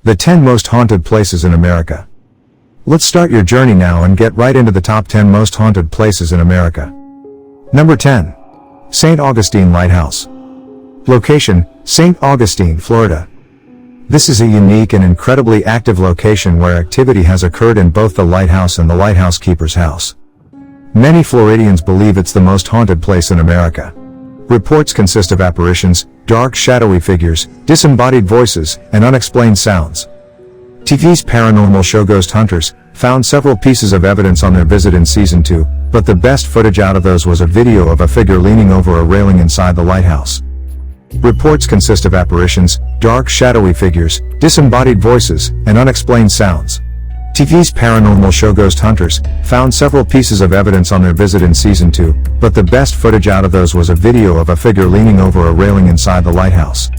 The 10 most haunted places in America. Let's start your journey now and get right into the top 10 most haunted places in America. Number 10. St. Augustine Lighthouse. Location, St. Augustine, Florida. This is a unique and incredibly active location where activity has occurred in both the lighthouse and the lighthouse keeper's house. Many Floridians believe it's the most haunted place in America. Reports consist of apparitions, dark shadowy figures, disembodied voices, and unexplained sounds. TV's paranormal show Ghost Hunters found several pieces of evidence on their visit in season 2, but the best footage out of those was a video of a figure leaning over a railing inside the lighthouse. Reports consist of apparitions, dark shadowy figures, disembodied voices, and unexplained sounds. TV's paranormal show Ghost Hunters found several pieces of evidence on their visit in season 2, but the best footage out of those was a video of a figure leaning over a railing inside the lighthouse.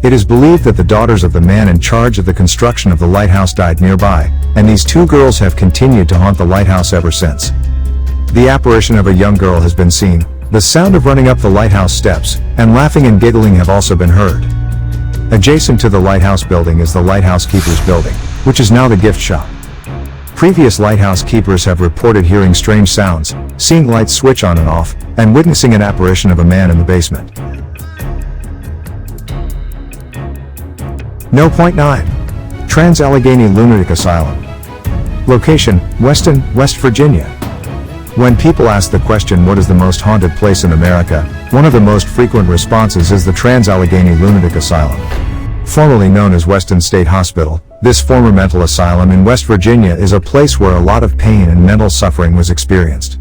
It is believed that the daughters of the man in charge of the construction of the lighthouse died nearby, and these two girls have continued to haunt the lighthouse ever since. The apparition of a young girl has been seen, the sound of running up the lighthouse steps, and laughing and giggling have also been heard. Adjacent to the lighthouse building is the lighthouse keeper's building, which is now the gift shop. Previous lighthouse keepers have reported hearing strange sounds, seeing lights switch on and off, and witnessing an apparition of a man in the basement. No. 9. TRANS-ALLEGHENY Lunatic Asylum. Location, Weston, West Virginia. When people ask the question what is the most haunted place in America, one of the most frequent responses is the TRANS-ALLEGHENY Lunatic Asylum. Formerly known as Weston State Hospital, this former mental asylum in West Virginia is a place where a lot of pain and mental suffering was experienced.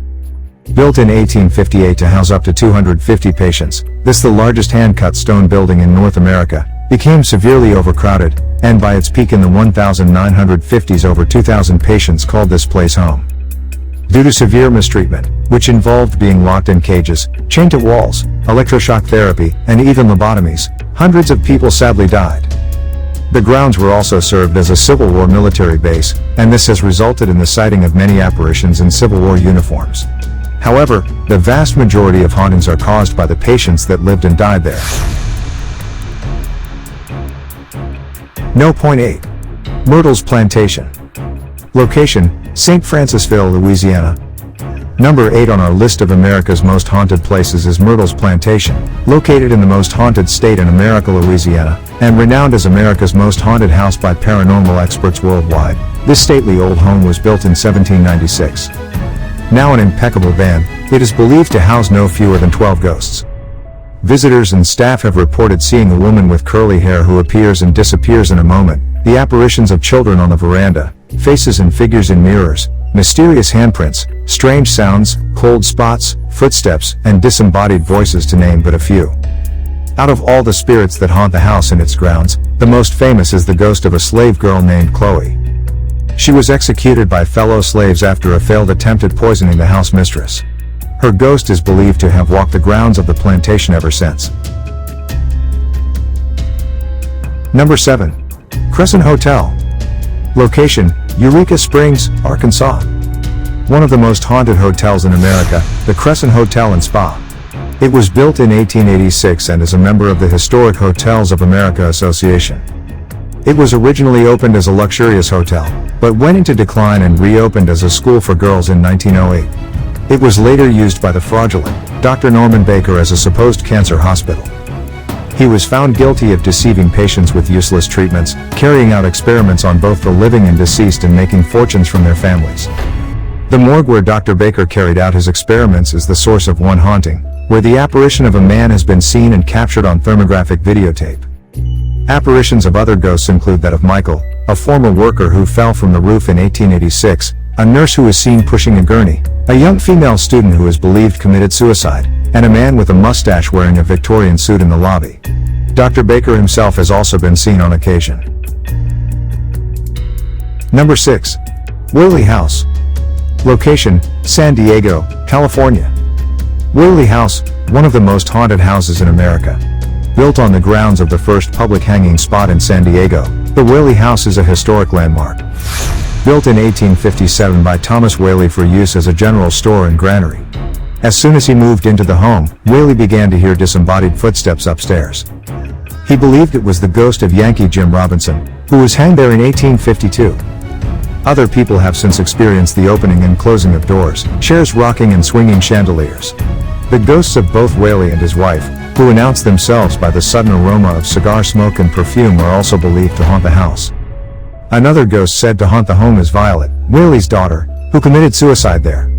Built in 1858 to house up to 250 patients, this the largest hand-cut stone building in North America, became severely overcrowded, and by its peak in the 1950s over 2,000 patients called this place home. Due to severe mistreatment, which involved being locked in cages, chained to walls, electroshock therapy, and even lobotomies, hundreds of people sadly died. The grounds were also served as a Civil War military base, and this has resulted in the sighting of many apparitions in Civil War uniforms. However, the vast majority of hauntings are caused by the patients that lived and died there. No. 8. MYRTLES Plantation. Location, St. Francisville, Louisiana. Number 8 on our list of America's most haunted places is MYRTLES Plantation, located in the most haunted state in America, Louisiana, and renowned as America's most haunted house by paranormal experts worldwide. This stately old home was built in 1796. Now an impeccable van, it is believed to house no fewer than 12 ghosts. Visitors and staff have reported seeing a woman with curly hair who appears and disappears in a moment, the apparitions of children on the veranda, faces and figures in mirrors, mysterious handprints, strange sounds, cold spots, footsteps, and disembodied voices to name but a few. Out of all the spirits that haunt the house and its grounds, the most famous is the ghost of a slave girl named Chloe. She was executed by fellow slaves after a failed attempt at poisoning the house mistress. Her ghost is believed to have walked the grounds of the plantation ever since. Number 7. CRESCENT Hotel. Location, Eureka Springs, Arkansas. One of the most haunted hotels in America, the CRESCENT Hotel and Spa. It was built in 1886 and is a member of the Historic Hotels of America Association. It was originally opened as a luxurious hotel, but went into decline and reopened as a school for girls in 1908. It was later used by the fraudulent Dr. Norman Baker as a supposed cancer hospital. He was found guilty of deceiving patients with useless treatments, carrying out experiments on both the living and deceased and making fortunes from their families. The morgue where Dr. Baker carried out his experiments is the source of one haunting, where the apparition of a man has been seen and captured on thermographic videotape. Apparitions of other ghosts include that of Michael, a former worker who fell from the roof in 1886, a nurse who was seen pushing a gurney, a young female student who is believed committed suicide, and a man with a mustache wearing a Victorian suit in the lobby. Dr. Baker himself has also been seen on occasion. Number 6. WHALEY House. Location, San Diego, California. WHALEY House, one of the most haunted houses in America. Built on the grounds of the first public hanging spot in San Diego, the WHALEY House is a historic landmark. Built in 1857 by Thomas Whaley for use as a general store and granary. As soon as he moved into the home, Whaley began to hear disembodied footsteps upstairs. He believed it was the ghost of Yankee Jim Robinson, who was hanged there in 1852. Other people have since experienced the opening and closing of doors, chairs rocking and swinging chandeliers. The ghosts of both Whaley and his wife, who announced themselves by the sudden aroma of cigar smoke and perfume, are also believed to haunt the house. Another ghost said to haunt the home is Violet, Whaley's daughter, who committed suicide there.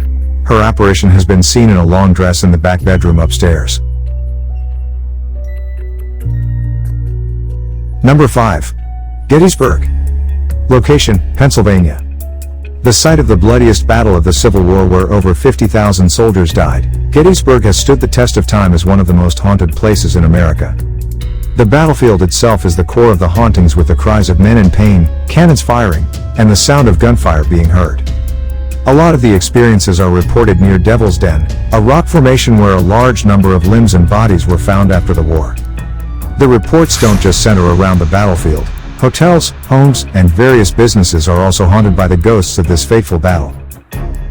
Her apparition has been seen in a long dress in the back bedroom upstairs. Number 5. Gettysburg. Location, Pennsylvania. The site of the bloodiest battle of the Civil War, where over 50,000 soldiers died, Gettysburg has stood the test of time as one of the most haunted places in America. The battlefield itself is the core of the hauntings, with the cries of men in pain, cannons firing, and the sound of gunfire being heard. A lot of the experiences are reported near Devil's Den, a rock formation where a large number of limbs and bodies were found after the war. The reports don't just center around the battlefield. Hotels, homes, and various businesses are also haunted by the ghosts of this fateful battle.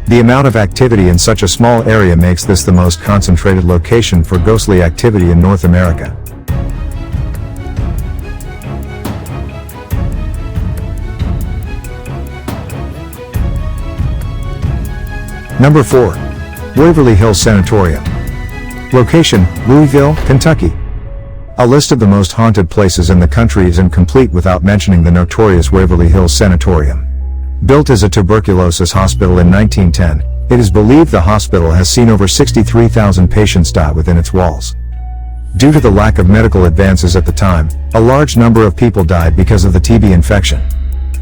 The amount of activity in such a small area makes this the most concentrated location for ghostly activity in North America. Number 4. Waverly Hills Sanatorium. Location, Louisville, Kentucky. A list of the most haunted places in the country is incomplete without mentioning the notorious Waverly Hills Sanatorium. Built as a tuberculosis hospital in 1910, it is believed the hospital has seen over 63,000 patients die within its walls. Due to the lack of medical advances at the time, a large number of people died because of the TB infection.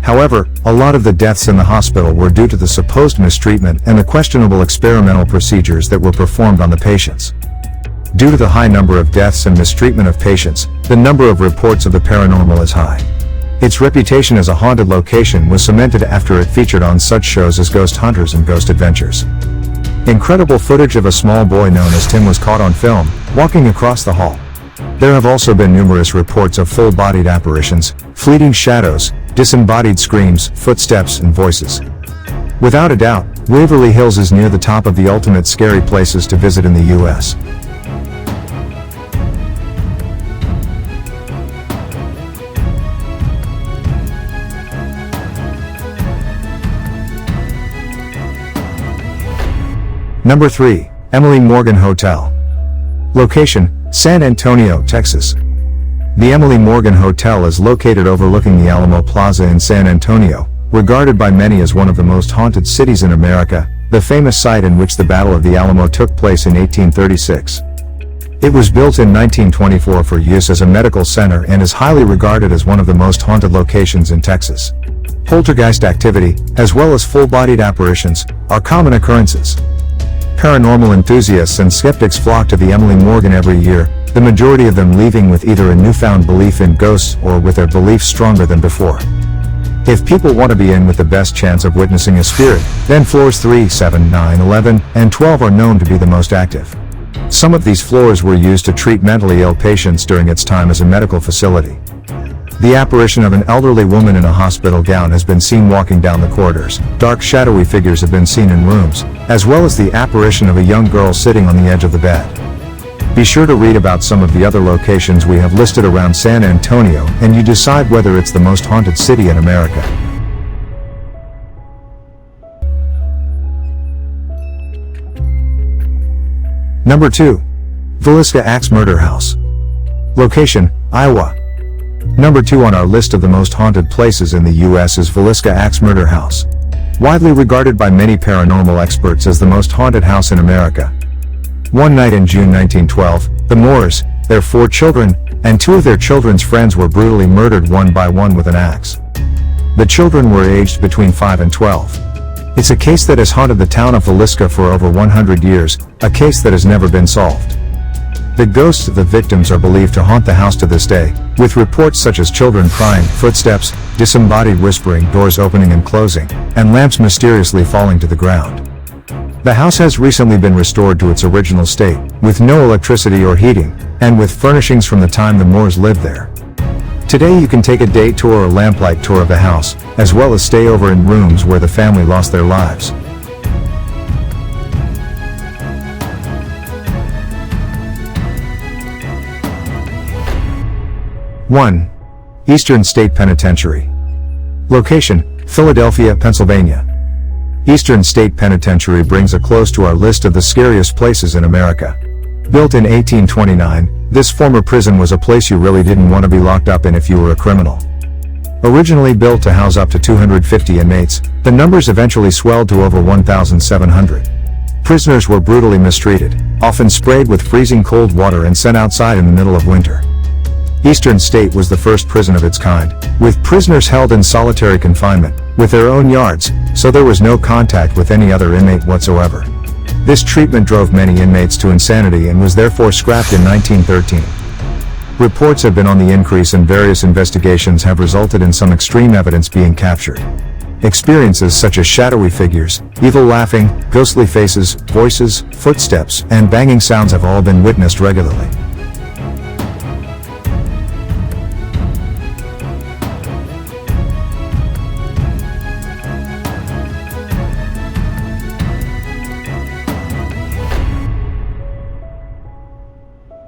However, a lot of the deaths in the hospital were due to the supposed mistreatment and the questionable experimental procedures that were performed on the patients. Due to the high number of deaths and mistreatment of patients, the number of reports of the paranormal is high. Its reputation as a haunted location was cemented after it featured on such shows as Ghost Hunters and Ghost Adventures. Incredible footage of a small boy known as Tim was caught on film, walking across the hall. There have also been numerous reports of full-bodied apparitions, fleeting shadows, disembodied screams, footsteps, and voices. Without a doubt, Waverly Hills is near the top of the ultimate scary places to visit in the U.S. Number 3. Emily Morgan Hotel. Location, San Antonio, Texas. The Emily Morgan Hotel is located overlooking the Alamo Plaza in San Antonio, regarded by many as one of the most haunted cities in America, the famous site in which the Battle of the Alamo took place in 1836. It was built in 1924 for use as a medical center and is highly regarded as one of the most haunted locations in Texas. Poltergeist activity, as well as full-bodied apparitions, are common occurrences. Paranormal enthusiasts and skeptics flock to the Emily Morgan every year, the majority of them leaving with either a newfound belief in ghosts or with their beliefs stronger than before. If people want to be in with the best chance of witnessing a spirit, then floors 3, 7, 9, 11, and 12 are known to be the most active. Some of these floors were used to treat mentally ill patients during its time as a medical facility. The apparition of an elderly woman in a hospital gown has been seen walking down the corridors. Dark shadowy figures have been seen in rooms, as well as the apparition of a young girl sitting on the edge of the bed. Be sure to read about some of the other locations we have listed around San Antonio, and you decide whether it's the most haunted city in America. Number 2. VILLISCA Axe Murder House. Location, Iowa. Number 2 on our list of the most haunted places in the U.S. is VILLISCA Axe Murder House. Widely regarded by many paranormal experts as the most haunted house in America. One night in June 1912, the Moores, their 4 children, and 2 of their children's friends were brutally murdered one by one with an axe. The children were aged between 5 and 12. It's a case that has haunted the town of VILLISCA for over 100 years, a case that has never been solved. The ghosts of the victims are believed to haunt the house to this day, with reports such as children crying, footsteps, disembodied whispering, doors opening and closing, and lamps mysteriously falling to the ground. The house has recently been restored to its original state, with no electricity or heating, and with furnishings from the time the Moores lived there. Today you can take a day tour or lamplight tour of the house, as well as stay over in rooms where the family lost their lives. One. Eastern State Penitentiary. Location, Philadelphia, Pennsylvania. Eastern State Penitentiary brings a close to our list of the scariest places in America. Built in 1829, this former prison was a place you really didn't want to be locked up in if you were a criminal. Originally built to house up to 250 inmates, the numbers eventually swelled to over 1,700. Prisoners were brutally mistreated, often sprayed with freezing cold water and sent outside in the middle of winter. Eastern State was the first prison of its kind, with prisoners held in solitary confinement, with their own yards, so there was no contact with any other inmate whatsoever. This treatment drove many inmates to insanity and was therefore scrapped in 1913. Reports have been on the increase and various investigations have resulted in some extreme evidence being captured. Experiences such as shadowy figures, evil laughing, ghostly faces, voices, footsteps, and banging sounds have all been witnessed regularly.